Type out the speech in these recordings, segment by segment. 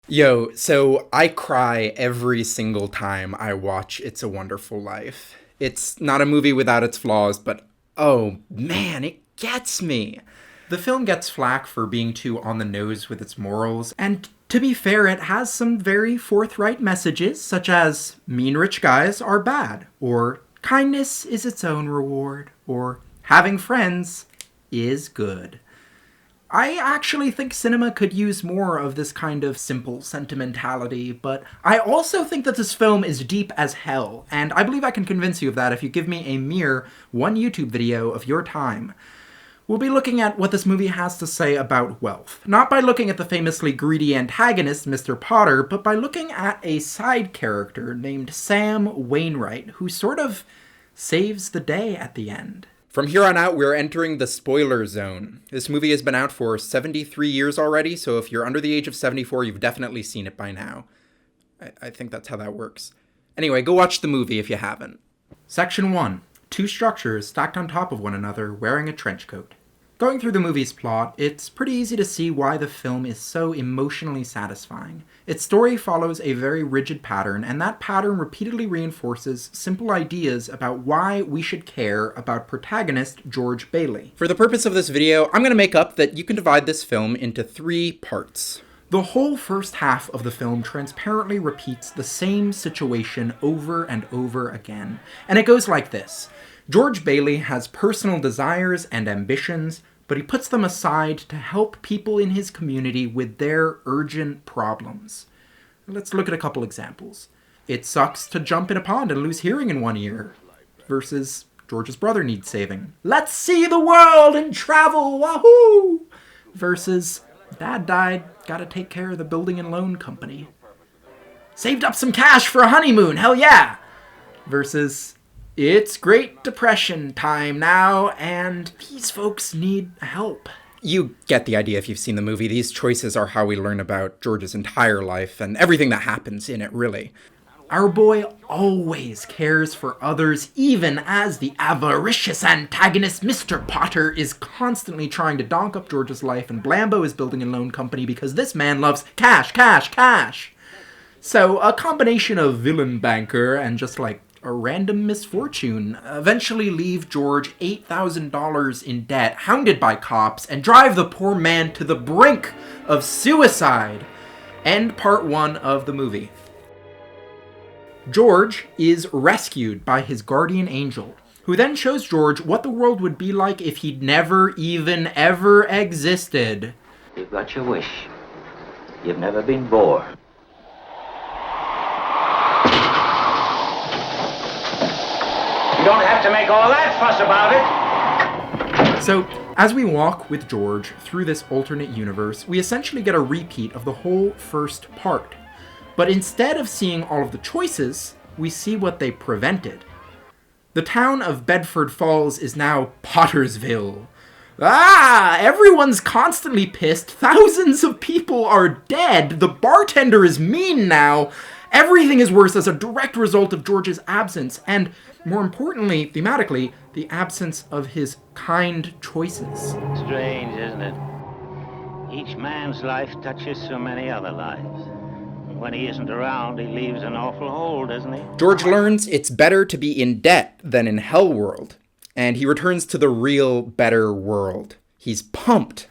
Yo, so I cry every single time I watch It's a Wonderful Life. It's not a movie without its flaws, but oh man, it gets me. The film gets flack for being too on the nose with its morals, and to be fair, it has some very forthright messages, such as mean rich guys are bad, or kindness is its own reward, or having friends is good. I actually think cinema could use more of this kind of simple sentimentality, but I also think that this film is deep as hell, and I believe I can convince you of that if you give me a mere one YouTube video of your time. We'll be looking at what this movie has to say about wealth, not by looking at the famously greedy antagonist, Mr. Potter, but by looking at a side character named Sam Wainwright, who sort of saves the day at the end. From here on out, we're entering the spoiler zone. This movie has been out for 73 years already, so if you're under the age of 74, you've definitely seen it by now. I think that's how that works. Anyway, go watch the movie if you haven't. Section 1. Two structures stacked on top of one another wearing a trench coat. Going through the movie's plot, it's pretty easy to see why the film is so emotionally satisfying. Its story follows a very rigid pattern, and that pattern repeatedly reinforces simple ideas about why we should care about protagonist George Bailey. For the purpose of this video, I'm going to make up that you can divide this film into 3 parts. The whole first half of the film transparently repeats the same situation over and over again, and it goes like this. George Bailey has personal desires and ambitions, but he puts them aside to help people in his community with their urgent problems. Let's look at a couple examples. It sucks to jump in a pond and lose hearing in one ear, versus George's brother needs saving. Let's see the world and travel, wahoo! Versus Dad died, gotta take care of the building and loan company. Saved up some cash for a honeymoon, hell yeah! Versus it's Great Depression time now, and these folks need help. You get the idea if you've seen the movie. These choices are how we learn about George's entire life and everything that happens in it, really. Our boy always cares for others, even as the avaricious antagonist Mr. Potter is constantly trying to donk up George's life, and Blambo is building a loan company because this man loves cash, cash, cash. So, a combination of villain banker and just like a random misfortune eventually leave George $8,000 in debt, hounded by cops, and drive the poor man to the brink of suicide. End part 1 of the movie. George is rescued by his guardian angel, who then shows George what the world would be like if he'd never even ever existed. You've got your wish. You've never been bored. You don't have to make all that fuss about it. So, as we walk with George through this alternate universe, we essentially get a repeat of the whole first part. But instead of seeing all of the choices, we see what they prevented. The town of Bedford Falls is now Pottersville. Everyone's constantly pissed. Thousands of people are dead. The bartender is mean now. Everything is worse as a direct result of George's absence, and more importantly, thematically, the absence of his kind choices. Strange, isn't it? Each man's life touches so many other lives. And when he isn't around, he leaves an awful hole, doesn't he? George learns it's better to be in debt than in hell world, and he returns to the real, better world. He's pumped.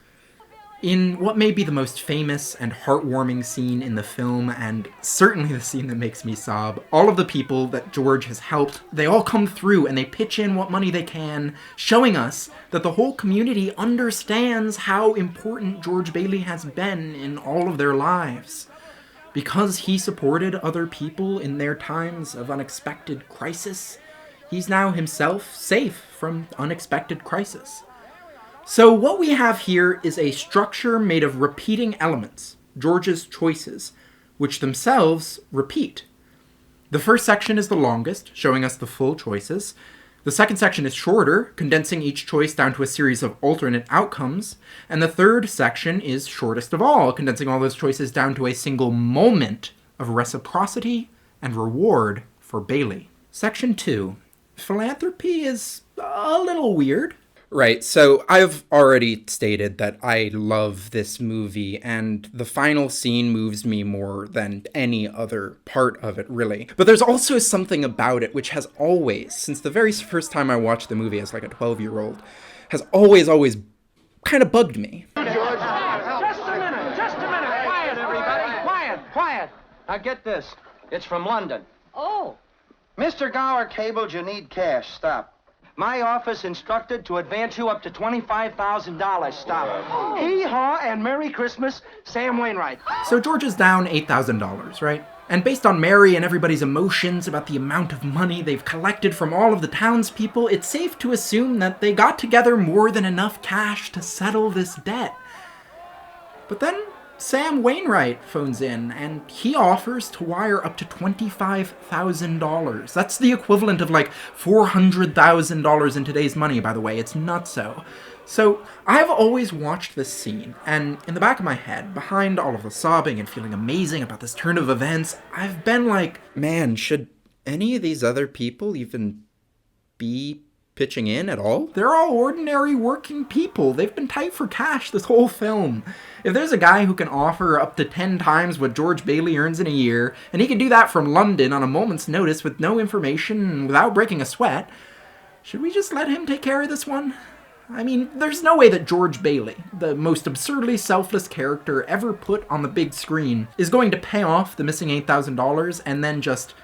In what may be the most famous and heartwarming scene in the film, and certainly the scene that makes me sob, all of the people that George has helped, they all come through and they pitch in what money they can, showing us that the whole community understands how important George Bailey has been in all of their lives. Because he supported other people in their times of unexpected crisis, he's now himself safe from unexpected crisis. So what we have here is a structure made of repeating elements, George's choices, which themselves repeat. The first section is the longest, showing us the full choices. The second section is shorter, condensing each choice down to a series of alternate outcomes. And the third section is shortest of all, condensing all those choices down to a single moment of reciprocity and reward for Bailey. Section 2. Philanthropy is a little weird. Right, so I've already stated that I love this movie, and the final scene moves me more than any other part of it, really. But there's also something about it which has always, since the very first time I watched the movie as like a 12-year-old, has always kind of bugged me. George, just a minute. Quiet, everybody. Quiet. Now get this. It's from London. Oh. Mr. Gower cabled you need cash. Stop. My office instructed to advance you up to $25,000. Stop. Hee-haw and Merry Christmas, Sam Wainwright. So George is down $8,000, right? And based on Mary and everybody's emotions about the amount of money they've collected from all of the townspeople, it's safe to assume that they got together more than enough cash to settle this debt. But then Sam Wainwright phones in, and he offers to wire up to $25,000. That's the equivalent of like $400,000 in today's money, by the way. It's nutso. So I've always watched this scene, and in the back of my head, behind all of the sobbing and feeling amazing about this turn of events, I've been like, man, should any of these other people even be pitching in at all? They're all ordinary working people. They've been tight for cash this whole film. If there's a guy who can offer up to 10 times what George Bailey earns in a year, and he can do that from London on a moment's notice with no information and without breaking a sweat, should we just let him take care of this one? I mean, there's no way that George Bailey, the most absurdly selfless character ever put on the big screen, is going to pay off the missing $8,000 and then just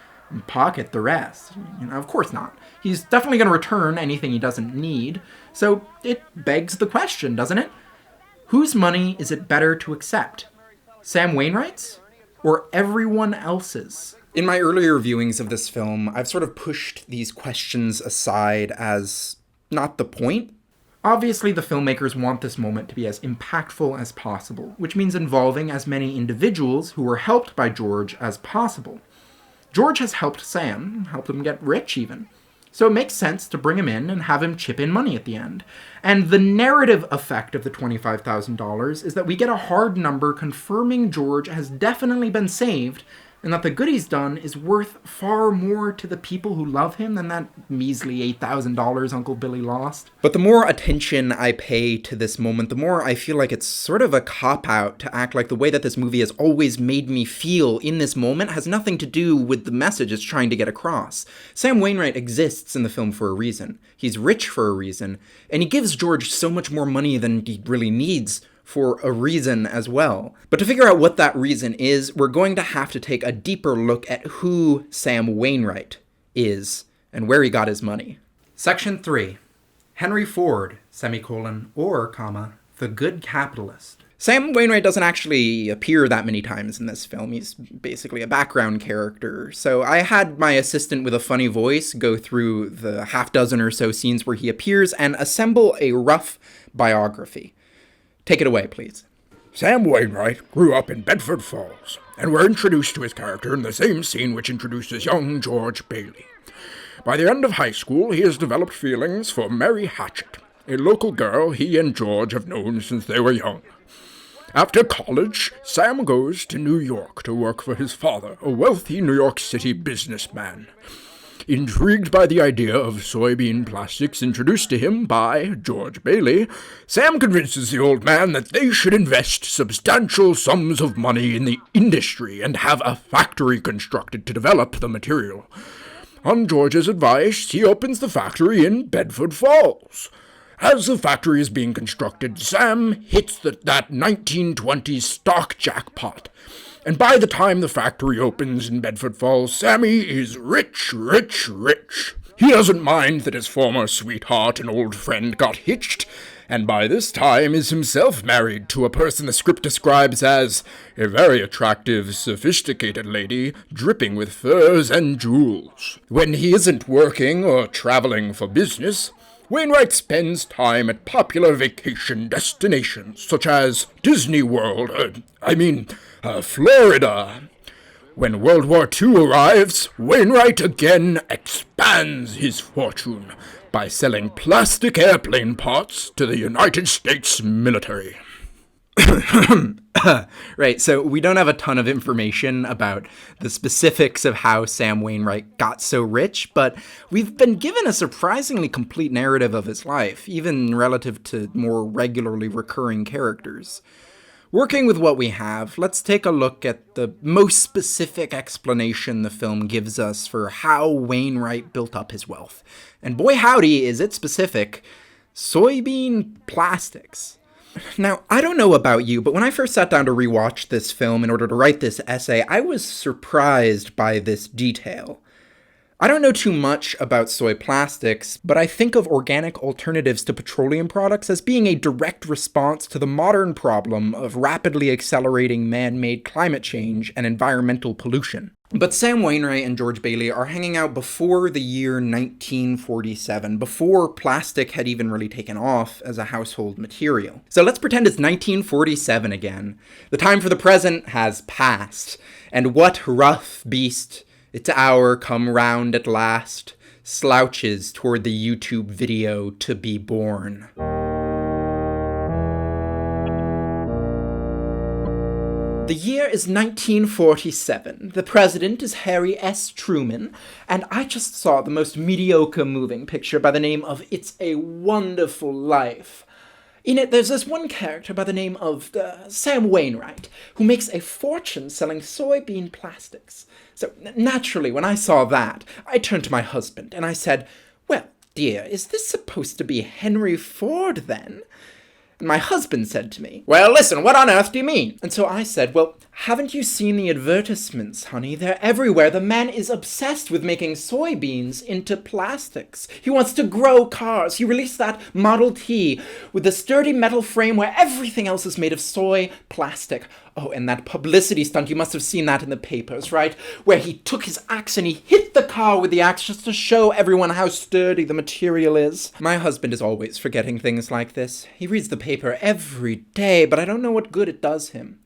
pocket the rest. You know, of course not. He's definitely going to return anything he doesn't need. So it begs the question, doesn't it? Whose money is it better to accept? Sam Wainwright's? Or everyone else's? In my earlier viewings of this film, I've sort of pushed these questions aside as not the point. Obviously, the filmmakers want this moment to be as impactful as possible, which means involving as many individuals who were helped by George as possible. George has helped Sam, helped him get rich even. So it makes sense to bring him in and have him chip in money at the end. And the narrative effect of the $25,000 is that we get a hard number confirming George has definitely been saved, and that the good he's done is worth far more to the people who love him than that measly $8,000 Uncle Billy lost. But the more attention I pay to this moment, the more I feel like it's sort of a cop-out to act like the way that this movie has always made me feel in this moment has nothing to do with the message it's trying to get across. Sam Wainwright exists in the film for a reason. He's rich for a reason, and he gives George so much more money than he really needs for a reason as well. But to figure out what that reason is, we're going to have to take a deeper look at who Sam Wainwright is and where he got his money. Section 3. Henry Ford, or, the good capitalist. Sam Wainwright doesn't actually appear that many times in this film. He's basically a background character. So I had my assistant with a funny voice go through the half dozen or so scenes where he appears and assemble a rough biography. Take it away, please. Sam Wainwright grew up in Bedford Falls, and we're introduced to his character in the same scene which introduces young George Bailey. By the end of high school, he has developed feelings for Mary Hatchett, a local girl he and George have known since they were young. After college, Sam goes to New York to work for his father, a wealthy New York City businessman. Intrigued by the idea of soybean plastics introduced to him by George Bailey, Sam convinces the old man that they should invest substantial sums of money in the industry and have a factory constructed to develop the material. On George's advice, he opens the factory in Bedford Falls. As the factory is being constructed, Sam hits that 1920s stock jackpot. And by the time the factory opens in Bedford Falls, Sammy is rich, rich, rich. He doesn't mind that his former sweetheart and old friend got hitched, and by this time is himself married to a person the script describes as a very attractive, sophisticated lady, dripping with furs and jewels. When he isn't working or traveling for business, Wainwright spends time at popular vacation destinations such as Disney World, Florida. When World War II arrives, Wainwright again expands his fortune by selling plastic airplane parts to the United States military. Right, so we don't have a ton of information about the specifics of how Sam Wainwright got so rich, but we've been given a surprisingly complete narrative of his life, even relative to more regularly recurring characters. Working with what we have, let's take a look at the most specific explanation the film gives us for how Wainwright built up his wealth. And boy howdy, is it specific. Soybean plastics. Now, I don't know about you, but when I first sat down to rewatch this film in order to write this essay, I was surprised by this detail. I don't know too much about soy plastics, but I think of organic alternatives to petroleum products as being a direct response to the modern problem of rapidly accelerating man-made climate change and environmental pollution. But Sam Wainwright and George Bailey are hanging out before the year 1947, before plastic had even really taken off as a household material. So let's pretend it's 1947 again. The time for the present has passed, and what rough beast, its hour come round at last, slouches toward the YouTube video to be born. The year is 1947. The president is Harry S. Truman, and I just saw the most mediocre moving picture by the name of It's a Wonderful Life. In it, there's this one character by the name of Sam Wainwright, who makes a fortune selling soybean plastics. So, naturally, when I saw that, I turned to my husband and I said, "Well, dear, is this supposed to be Henry Ford, then?" And my husband said to me, "Well, listen, what on earth do you mean?" And so I said, "Well, haven't you seen the advertisements, honey? They're everywhere. The man is obsessed with making soybeans into plastics. He wants to grow cars. He released that Model T with the sturdy metal frame where everything else is made of soy plastic. Oh, and that publicity stunt, you must have seen that in the papers, right? Where he took his axe and he hit the car with the axe just to show everyone how sturdy the material is." My husband is always forgetting things like this. He reads the paper every day, but I don't know what good it does him.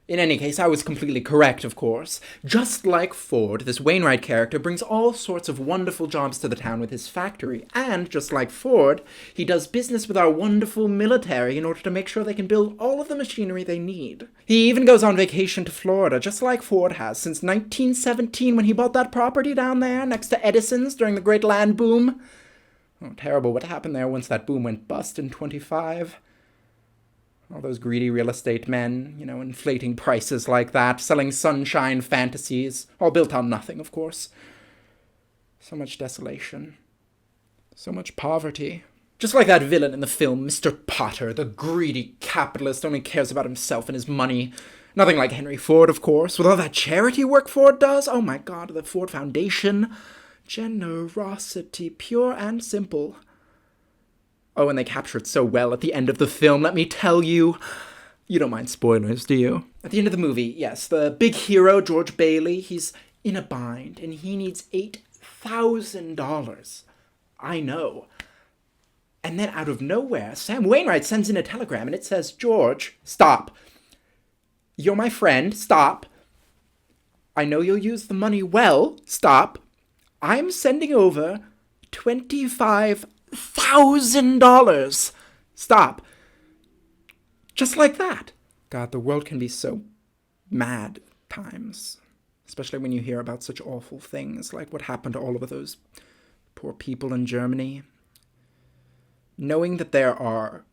In any case, I was completely correct, of course. Just like Ford, this Wainwright character brings all sorts of wonderful jobs to the town with his factory. And, just like Ford, he does business with our wonderful military in order to make sure they can build all of the machinery they need. He even goes on vacation to Florida, just like Ford has, since 1917 when he bought that property down there next to Edison's during the Great Land Boom. Oh, terrible what happened there once that boom went bust in 25. All those greedy real estate men, inflating prices like that, selling sunshine fantasies, all built on nothing, of course. So much desolation. So much poverty. Just like that villain in the film, Mr. Potter, the greedy capitalist only cares about himself and his money. Nothing like Henry Ford, of course, with all that charity work Ford does. Oh my God, the Ford Foundation. Generosity, pure and simple. Oh, and they capture it so well at the end of the film, let me tell you. You don't mind spoilers, do you? At the end of the movie, yes, the big hero, George Bailey, he's in a bind, and he needs $8,000. I know. And then out of nowhere, Sam Wainwright sends in a telegram, and it says, "George, stop. You're my friend, stop. I know you'll use the money well, stop. I'm sending over $25,000. Stop." Just like that. God, the world can be so mad at times. Especially when you hear about such awful things like what happened to all of those poor people in Germany. Knowing that there are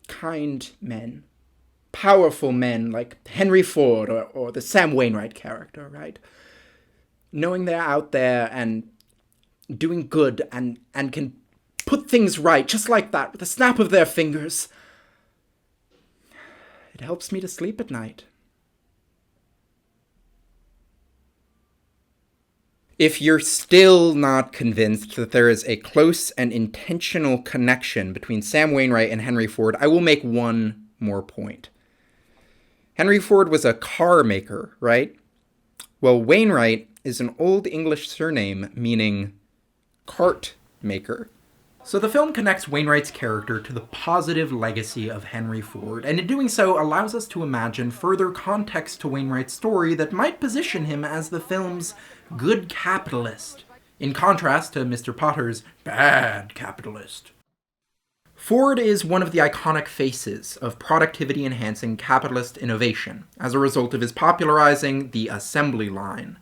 kind men, powerful men like Henry Ford or the Sam Wainwright character, right? Knowing they're out there and doing good and can put things right just like that with a snap of their fingers. It helps me to sleep at night. If you're still not convinced that there is a close and intentional connection between Sam Wainwright and Henry Ford, I will make one more point. Henry Ford was a car maker, right? Well, Wainwright is an Old English surname meaning cart maker. So the film connects Wainwright's character to the positive legacy of Henry Ford, and in doing so allows us to imagine further context to Wainwright's story that might position him as the film's good capitalist, in contrast to Mr. Potter's bad capitalist. Ford is one of the iconic faces of productivity-enhancing capitalist innovation as a result of his popularizing the assembly line.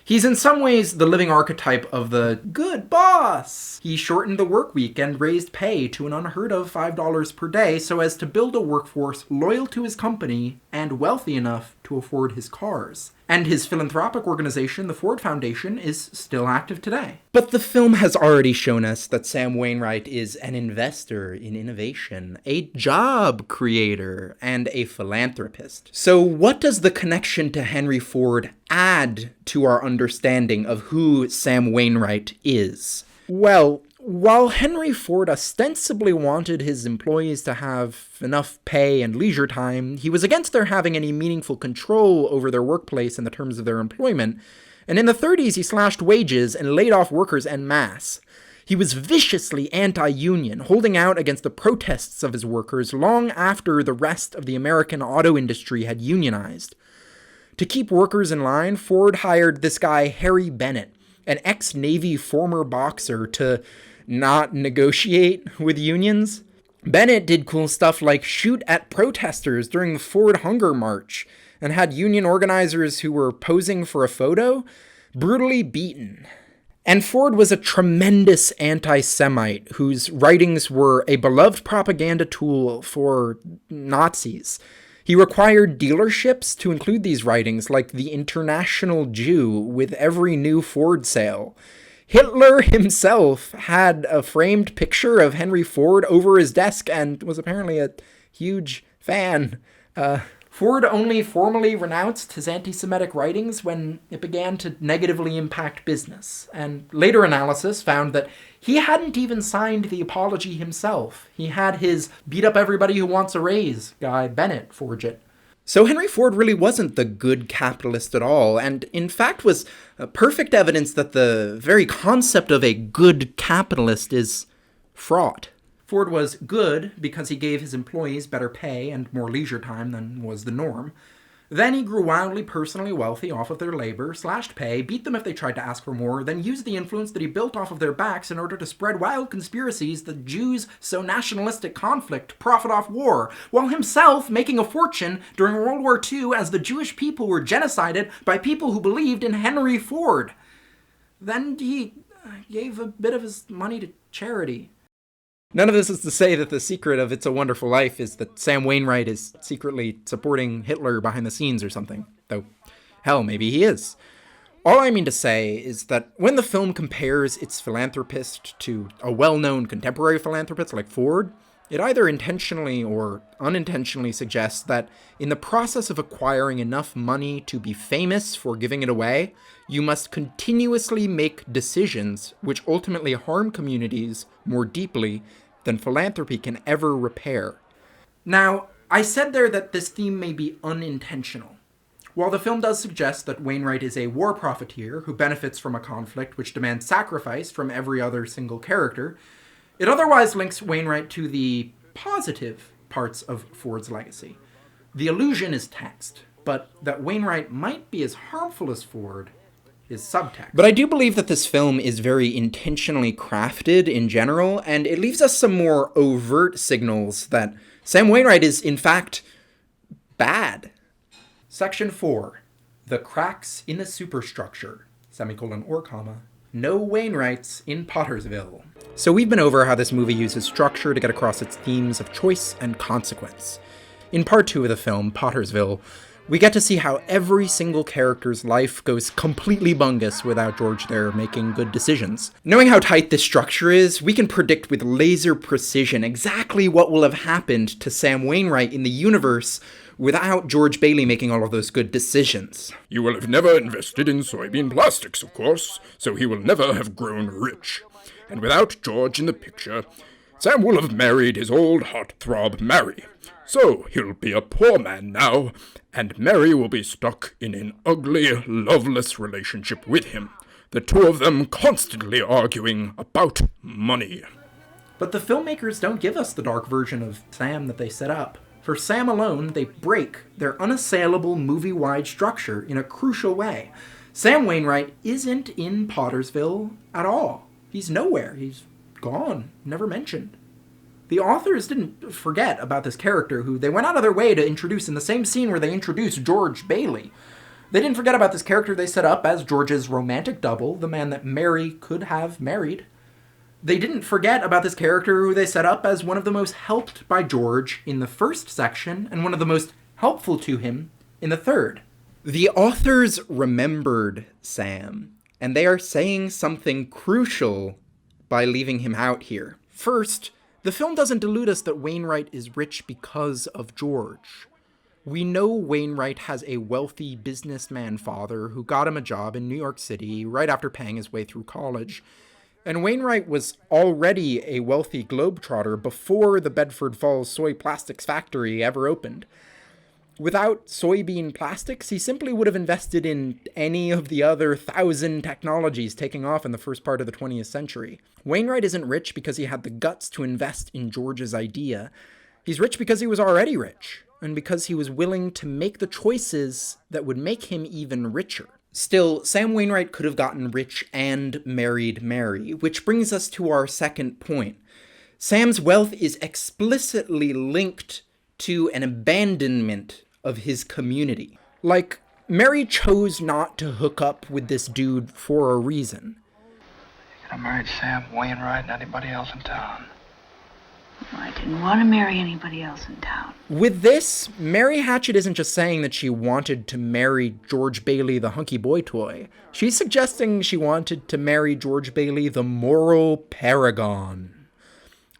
He's in some ways the living archetype of the good boss. He shortened the work week and raised pay to an unheard of $5 per day so as to build a workforce loyal to his company and wealthy enough to afford his cars. And his philanthropic organization, the Ford Foundation, is still active today. But the film has already shown us that Sam Wainwright is an investor in innovation, a job creator, and a philanthropist. So what does the connection to Henry Ford add to our understanding of who Sam Wainwright is? Well, while Henry Ford ostensibly wanted his employees to have enough pay and leisure time, he was against their having any meaningful control over their workplace in the terms of their employment, and in the 30s he slashed wages and laid off workers en masse. He was viciously anti-union, holding out against the protests of his workers long after the rest of the American auto industry had unionized. To keep workers in line, Ford hired this guy Harry Bennett, an ex-Navy former boxer, to not negotiate with unions. Bennett did cool stuff like shoot at protesters during the Ford Hunger March and had union organizers who were posing for a photo brutally beaten. And Ford was a tremendous anti-Semite whose writings were a beloved propaganda tool for Nazis. He required dealerships to include these writings, like the International Jew, with every new Ford sale. Hitler himself had a framed picture of Henry Ford over his desk and was apparently a huge fan. Ford only formally renounced his anti-Semitic writings when it began to negatively impact business, and later analysis found that he hadn't even signed the apology himself. He had his beat up everybody who wants a raise guy, Bennett, forge it. So Henry Ford really wasn't the good capitalist at all, and in fact was perfect evidence that the very concept of a good capitalist is fraught. Ford was good because he gave his employees better pay and more leisure time than was the norm. Then he grew wildly personally wealthy off of their labor, slashed pay, beat them if they tried to ask for more, then used the influence that he built off of their backs in order to spread wild conspiracies that Jews sow nationalistic conflict, profit off war, while himself making a fortune during World War II as the Jewish people were genocided by people who believed in Henry Ford. Then he gave a bit of his money to charity. None of this is to say that the secret of It's a Wonderful Life is that Sam Wainwright is secretly supporting Hitler behind the scenes or something. Though, hell, maybe he is. All I mean to say is that when the film compares its philanthropist to a well-known contemporary philanthropist like Ford, it either intentionally or unintentionally suggests that in the process of acquiring enough money to be famous for giving it away, you must continuously make decisions which ultimately harm communities more deeply than philanthropy can ever repair. Now, I said there that this theme may be unintentional. While the film does suggest that Wainwright is a war profiteer who benefits from a conflict which demands sacrifice from every other single character, it otherwise links Wainwright to the positive parts of Ford's legacy. The illusion is text, but that Wainwright might be as harmful as Ford is subtext. But I do believe that this film is very intentionally crafted in general, and it leaves us some more overt signals that Sam Wainwright is, in fact, bad. Section 4. The cracks in the superstructure, semicolon or comma. No Wainwrights in Pottersville. So we've been over how this movie uses structure to get across its themes of choice and consequence. In part 2 of the film, Pottersville, we get to see how every single character's life goes completely bungus without George there making good decisions. Knowing how tight this structure is, we can predict with laser precision exactly what will have happened to Sam Wainwright in the universe without George Bailey making all of those good decisions. You will have never invested in soybean plastics, of course, so he will never have grown rich. And without George in the picture, Sam will have married his old heartthrob Mary. So he'll be a poor man now, and Mary will be stuck in an ugly, loveless relationship with him. The two of them constantly arguing about money. But the filmmakers don't give us the dark version of Sam that they set up. For Sam alone, they break their unassailable movie-wide structure in a crucial way. Sam Wainwright isn't in Pottersville at all. He's nowhere. He's gone. Never mentioned. The authors didn't forget about this character who they went out of their way to introduce in the same scene where they introduced George Bailey. They didn't forget about this character they set up as George's romantic double, the man that Mary could have married. They didn't forget about this character who they set up as one of the most helped by George in the first section and one of the most helpful to him in the third. The authors remembered Sam, and they are saying something crucial by leaving him out here. First, the film doesn't delude us that Wainwright is rich because of George. We know Wainwright has a wealthy businessman father who got him a job in New York City right after paying his way through college. And Wainwright was already a wealthy globetrotter before the Bedford Falls soy plastics factory ever opened. Without soybean plastics, he simply would have invested in any of the other 1,000 technologies taking off in the first part of the 20th century. Wainwright isn't rich because he had the guts to invest in George's idea. He's rich because he was already rich, and because he was willing to make the choices that would make him even richer. Still, Sam Wainwright could have gotten rich and married Mary, which brings us to our second point. Sam's wealth is explicitly linked to an abandonment of his community. Like, Mary chose not to hook up with this dude for a reason. You could have married Sam Wainwright and anybody else in town. I didn't want to marry anybody else in town. With this, Mary Hatchett isn't just saying that she wanted to marry George Bailey, the hunky boy toy. She's suggesting she wanted to marry George Bailey, the moral paragon.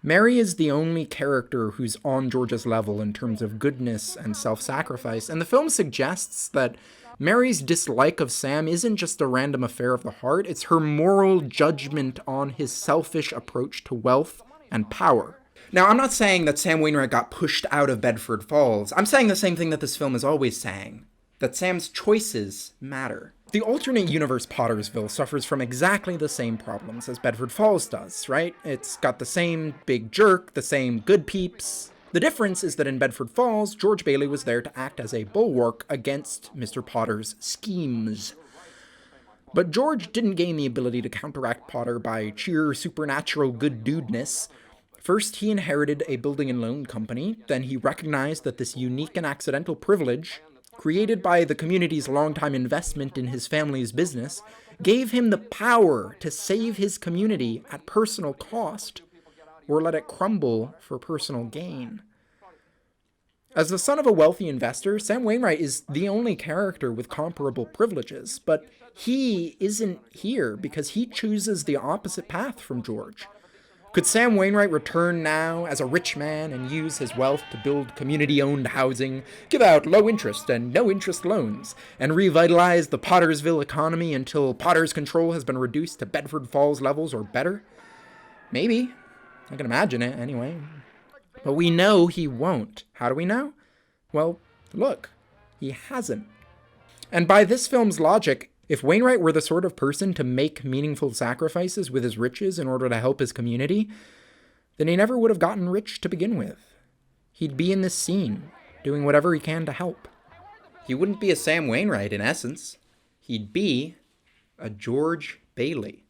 Mary is the only character who's on George's level in terms of goodness and self-sacrifice, and the film suggests that Mary's dislike of Sam isn't just a random affair of the heart, it's her moral judgment on his selfish approach to wealth and power. Now, I'm not saying that Sam Wainwright got pushed out of Bedford Falls. I'm saying the same thing that this film is always saying, that Sam's choices matter. The alternate universe Pottersville suffers from exactly the same problems as Bedford Falls does, right? It's got the same big jerk, the same good peeps. The difference is that in Bedford Falls, George Bailey was there to act as a bulwark against Mr. Potter's schemes. But George didn't gain the ability to counteract Potter by sheer supernatural good dudeness. First, he inherited a building and loan company, then he recognized that this unique and accidental privilege, created by the community's longtime investment in his family's business, gave him the power to save his community at personal cost, or let it crumble for personal gain. As the son of a wealthy investor, Sam Wainwright is the only character with comparable privileges, but he isn't here because he chooses the opposite path from George. Could Sam Wainwright return now as a rich man and use his wealth to build community-owned housing, give out low-interest and no-interest loans, and revitalize the Pottersville economy until Potter's control has been reduced to Bedford Falls levels or better? Maybe. I can imagine it, anyway. But we know he won't. How do we know? Well, look, he hasn't. And by this film's logic, if Wainwright were the sort of person to make meaningful sacrifices with his riches in order to help his community, then he never would have gotten rich to begin with. He'd be in this scene, doing whatever he can to help. He wouldn't be a Sam Wainwright, in essence. He'd be a George Bailey.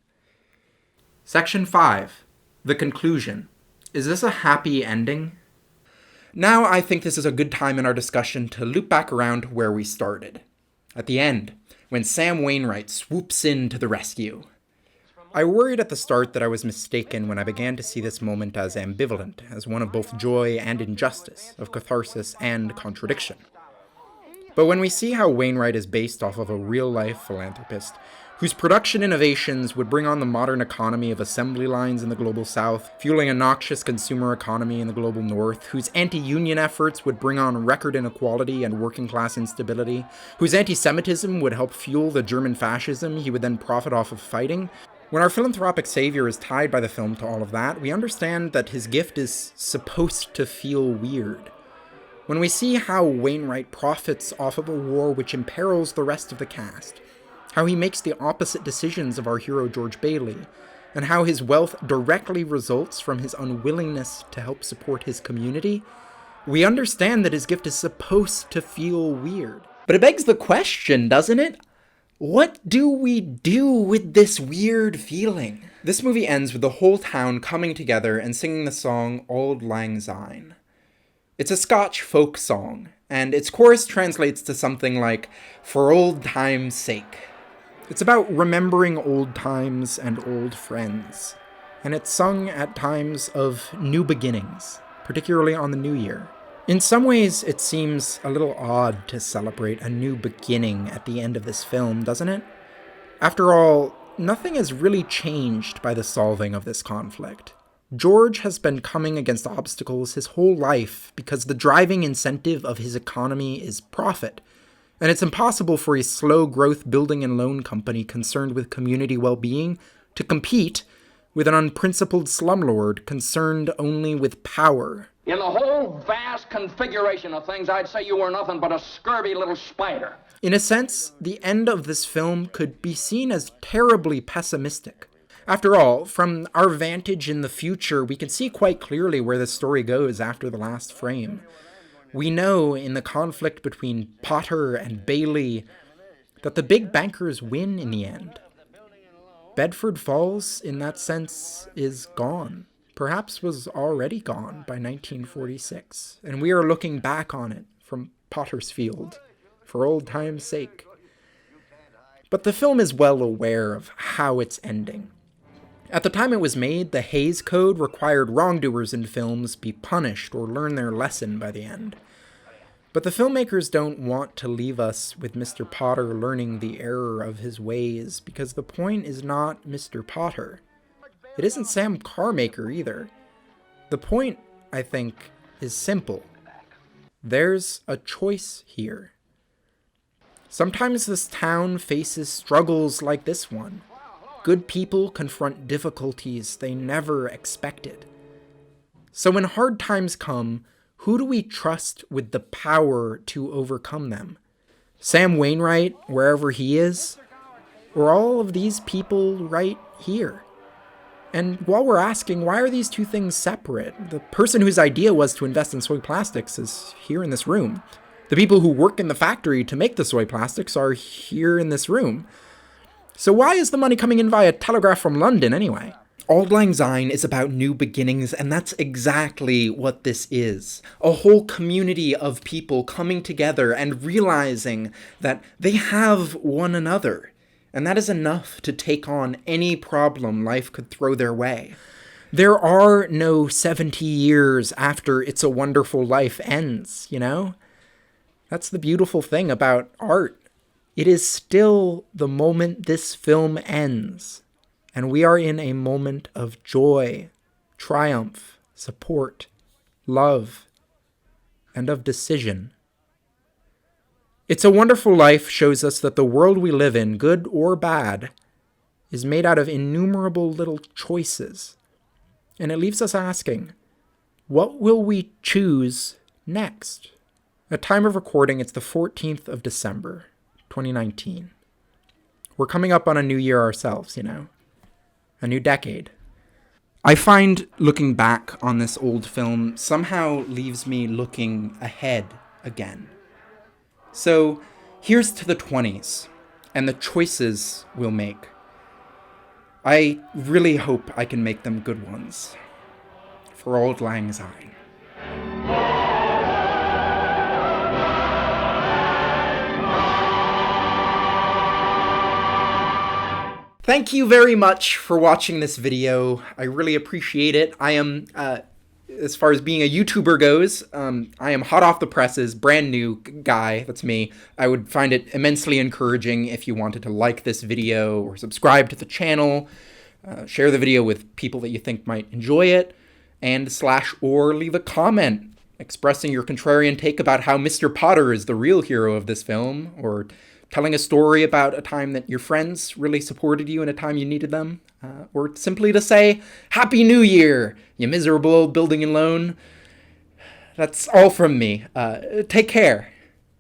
Section 5. The conclusion. Is this a happy ending? Now I think this is a good time in our discussion to loop back around to where we started. At the end, when Sam Wainwright swoops in to the rescue. I worried at the start that I was mistaken when I began to see this moment as ambivalent, as one of both joy and injustice, of catharsis and contradiction. But when we see how Wainwright is based off of a real-life philanthropist, whose production innovations would bring on the modern economy of assembly lines in the global south, fueling a noxious consumer economy in the global north, whose anti-union efforts would bring on record inequality and working-class instability, whose anti-Semitism would help fuel the German fascism he would then profit off of fighting, when our philanthropic savior is tied by the film to all of that, we understand that his gift is supposed to feel weird. When we see how Wainwright profits off of a war which imperils the rest of the cast, how he makes the opposite decisions of our hero George Bailey, and how his wealth directly results from his unwillingness to help support his community, we understand that his gift is supposed to feel weird. But it begs the question, doesn't it? What do we do with this weird feeling? This movie ends with the whole town coming together and singing the song Auld Lang Syne. It's a Scotch folk song, and its chorus translates to something like, "For old time's sake." It's about remembering old times and old friends, and it's sung at times of new beginnings, particularly on the New Year. In some ways, it seems a little odd to celebrate a new beginning at the end of this film, doesn't it? After all, nothing has really changed by the solving of this conflict. George has been coming against obstacles his whole life because the driving incentive of his economy is profit, and it's impossible for a slow-growth building and loan company concerned with community well-being to compete with an unprincipled slumlord concerned only with power. In the whole vast configuration of things, I'd say you were nothing but a scurvy little spider. In a sense, the end of this film could be seen as terribly pessimistic. After all, from our vantage in the future, we can see quite clearly where the story goes after the last frame. We know in the conflict between Potter and Bailey that the big bankers win in the end. Bedford Falls, in that sense, is gone. Perhaps was already gone by 1946, and we are looking back on it from Potter's Field, for old time's sake. But the film is well aware of how it's ending. At the time it was made, the Hays Code required wrongdoers in films be punished or learn their lesson by the end. But the filmmakers don't want to leave us with Mr. Potter learning the error of his ways, because the point is not Mr. Potter. It isn't Sam Carmaker either. The point, I think, is simple. There's a choice here. Sometimes this town faces struggles like this one. Good people confront difficulties they never expected. So when hard times come, who do we trust with the power to overcome them? Sam Wainwright, wherever he is? Or all of these people right here? And while we're asking, why are these two things separate? The person whose idea was to invest in soy plastics is here in this room. The people who work in the factory to make the soy plastics are here in this room. So why is the money coming in via telegraph from London anyway? Auld Lang Syne is about new beginnings, and that's exactly what this is. A whole community of people coming together and realizing that they have one another. And that is enough to take on any problem life could throw their way. There are no 70 years after It's a Wonderful Life ends, you know? That's the beautiful thing about art. It is still the moment this film ends, and we are in a moment of joy, triumph, support, love, and of decision. It's a Wonderful Life shows us that the world we live in, good or bad, is made out of innumerable little choices. And it leaves us asking, what will we choose next? At time of recording, it's the 14th of December, 2019. We're coming up on a new year ourselves, you know? A new decade. I find looking back on this old film somehow leaves me looking ahead again. So here's to the 20s and the choices we'll make. I really hope I can make them good ones. For Auld Lang Syne. Thank you very much for watching this video. I really appreciate it. I am, as far as being a YouTuber goes, I am hot off the presses, brand new guy, that's me. I would find it immensely encouraging if you wanted to like this video or subscribe to the channel, share the video with people that you think might enjoy it, and or leave a comment expressing your contrarian take about how Mr. Potter is the real hero of this film, or telling a story about a time that your friends really supported you in a time you needed them, or simply to say, Happy New Year, you miserable old building and loan. That's all from me. Take care.